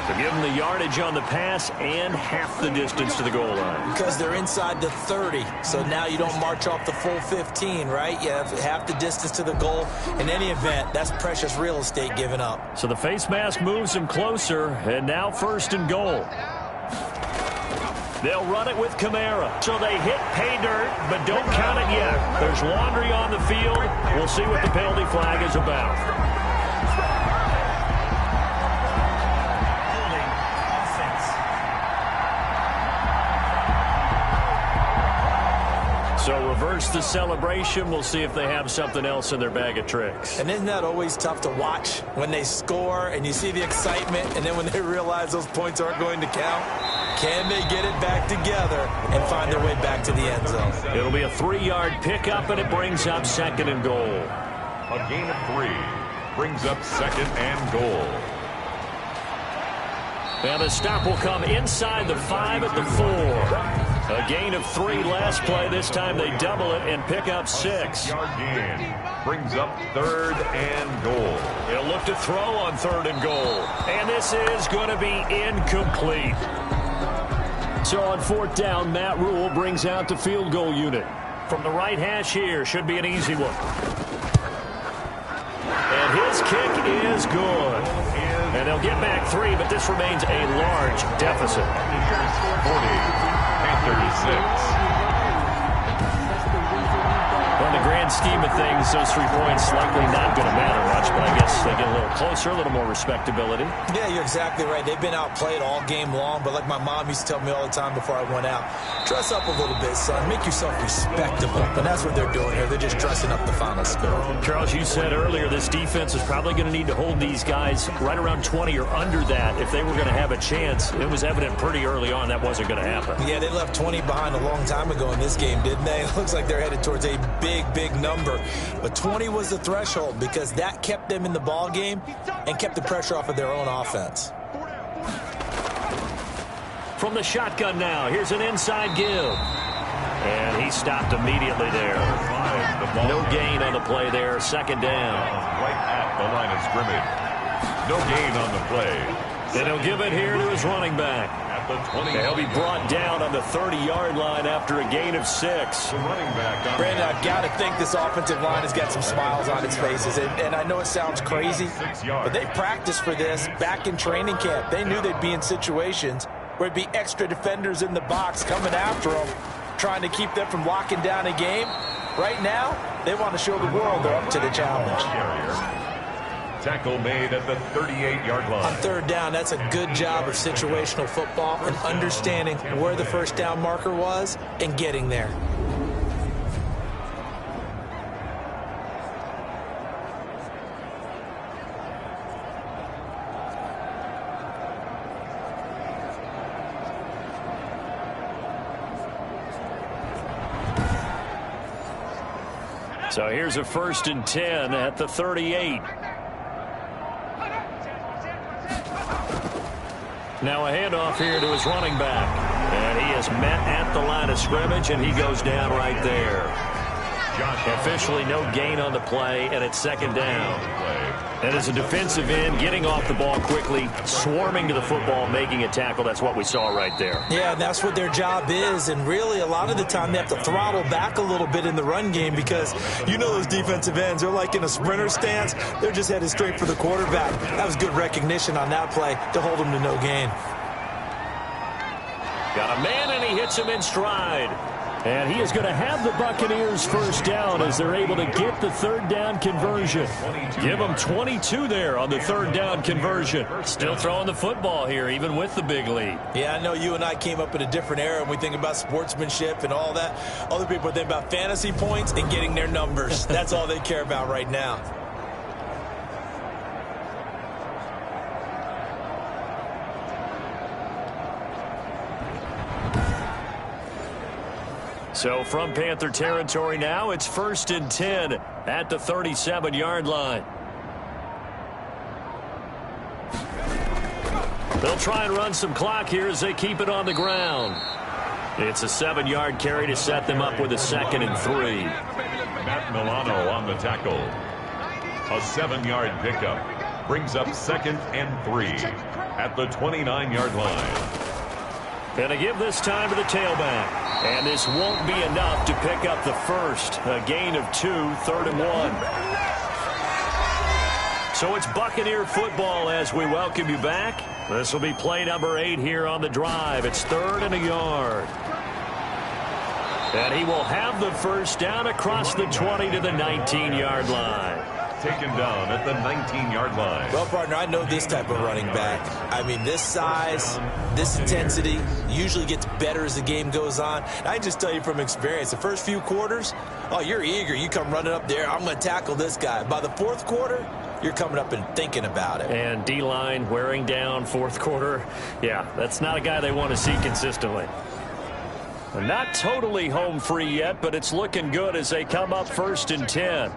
So give them the yardage on the pass and half the distance to the goal line. Because they're inside the 30, so now you don't march off the full 15, right? You have half the distance to the goal. In any event, that's precious real estate given up. So the face mask moves them closer, and now 1st and goal. They'll run it with Kamara. So they hit pay dirt, but don't count it yet. There's laundry on the field. We'll see what the penalty flag is about. So reverse the celebration. We'll see if they have something else in their bag of tricks. And isn't that always tough to watch when they score and you see the excitement and then when they realize those points aren't going to count? Can they get it back together and find their way back to the end zone? It'll be a 3-yard pickup, and it brings up 2nd and goal. A gain of 3 brings up 2nd and goal. And the stop will come inside the 5 at the 4. A gain of 3 last play. This time they double it and pick up 6. 6-yard gain brings up 3rd and goal. He'll look look to throw on 3rd and goal. And this is going to be incomplete. So on 4th down, Matt Rule brings out the field goal unit. From the right hash here, should be an easy one. And his kick is good. And they'll get back 3, but this remains a large deficit. 40, Panthers 6. In the grand scheme of things, those 3 points likely not going to matter much, but I guess they get a little closer, a little more respectability. Yeah, you're exactly right. They've been outplayed all game long, but like my mom used to tell me all the time before I went out, dress up a little bit, son. Make yourself respectable. And that's what they're doing here. They're just dressing up the final score. Charles, you said earlier this defense is probably going to need to hold these guys right around 20 or under that if they were going to have a chance. It was evident pretty early on that wasn't going to happen. Yeah, they left 20 behind a long time ago in this game, didn't they? It looks like they're headed towards a big number. But 20 was the threshold because that kept them in the ball game and kept the pressure off of their own offense. From the shotgun now, here's an inside give. And he stopped immediately there. No gain on the play there, 2nd down. Right at the line of scrimmage. No gain on the play. And he'll give it here to his running back. At the 20. He'll be brought down on the 30-yard line after a gain of 6. The running back on Brandon, I've got to think this offensive line has got some smiles on its faces. And I know it sounds crazy, but they practiced for this back in training camp. They knew they'd be in situations where it'd be extra defenders in the box coming after them, trying to keep them from locking down a game. Right now, they want to show the world they're up to the challenge. Tackle made at the 38-yard line. On 3rd down, that's a good job of situational football and understanding where the 1st down marker was and getting there. So here's a 1st and 10 at the 38. Now a handoff here to his running back. And he is met at the line of scrimmage, and he goes down right there. Officially no gain on the play, and it's 2nd down. And as a defensive end, getting off the ball quickly, swarming to the football, making a tackle. That's what we saw right there. Yeah, that's what their job is. And really, a lot of the time, they have to throttle back a little bit in the run game because you know those defensive ends, they're like in a sprinter stance. They're just headed straight for the quarterback. That was good recognition on that play to hold them to no gain. Got a man, and he hits him in stride. And he is going to have the Buccaneers 1st down as they're able to get the 3rd down conversion. Give them 22 there on the 3rd down conversion. Still throwing the football here, even with the big lead. Yeah, I know you and I came up in a different era, and we think about sportsmanship and all that. Other people think about fantasy points and getting their numbers. That's all they care about right now. So from Panther territory now, it's 1st and 10 at the 37-yard line. They'll try and run some clock here as they keep it on the ground. It's a 7-yard carry to set them up with a 2nd and 3. Matt Milano on the tackle. A 7-yard pickup brings up 2nd and 3 at the 29-yard line. And a give this time to the tailback. And this won't be enough to pick up the 1st. A gain of 2, 3rd and 1. So it's Buccaneer football as we welcome you back. This will be play number 8 here on the drive. It's 3rd and a yard. And he will have the 1st down across the 20 to the 19-yard line. Taken down at the 19-yard line. Well, partner, I know this type of running back. I mean, this size, this intensity usually gets better as the game goes on. And I can just tell you from experience, the first few quarters, oh, you're eager. You come running up there, I'm going to tackle this guy. By the 4th quarter, you're coming up and thinking about it. And D-line wearing down 4th quarter. Yeah, that's not a guy they want to see consistently. Not totally home free yet, but it's looking good as they come up 1st and 10.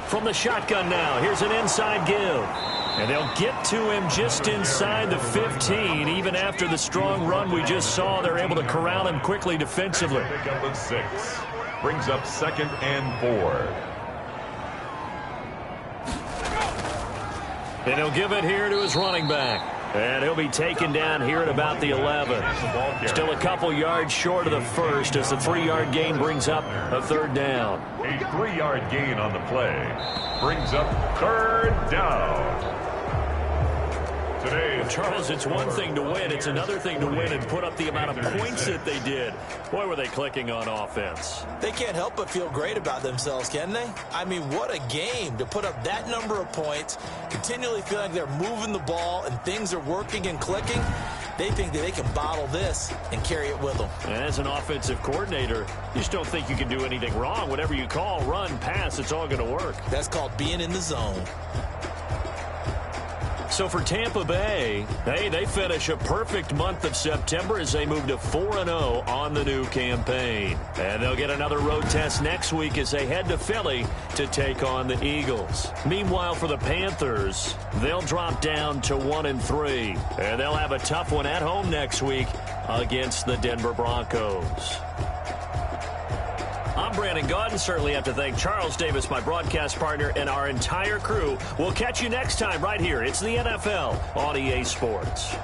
From the shotgun now, here's an inside give. And they'll get to him just inside the 15. Even after the strong run we just saw, they're able to corral him quickly defensively. Pick up of 6. Brings up 2nd and 4. And he'll give it here to his running back. And he'll be taken down here at about the 11. Still a couple yards short of the first as the 3-yard gain brings up a 3rd down. A 3-yard gain on the play brings up 3rd down. Today, Charles, it's one thing to win. It's another thing to win and put up the amount of points that they did. Boy, were they clicking on offense. They can't help but feel great about themselves, can they? I mean, what a game to put up that number of points, continually feeling like they're moving the ball and things are working and clicking. They think that they can bottle this and carry it with them. And as an offensive coordinator, you just don't think you can do anything wrong. Whatever you call, run, pass, it's all going to work. That's called being in the zone. So for Tampa Bay, hey, they finish a perfect month of September as they move to 4-0 on the new campaign. And they'll get another road test next week as they head to Philly to take on the Eagles. Meanwhile, for the Panthers, they'll drop down to 1-3. And they'll have a tough one at home next week against the Denver Broncos. I'm Brandon Gaudin. Certainly have to thank Charles Davis, my broadcast partner, and our entire crew. We'll catch you next time right here. It's the NFL on EA Sports.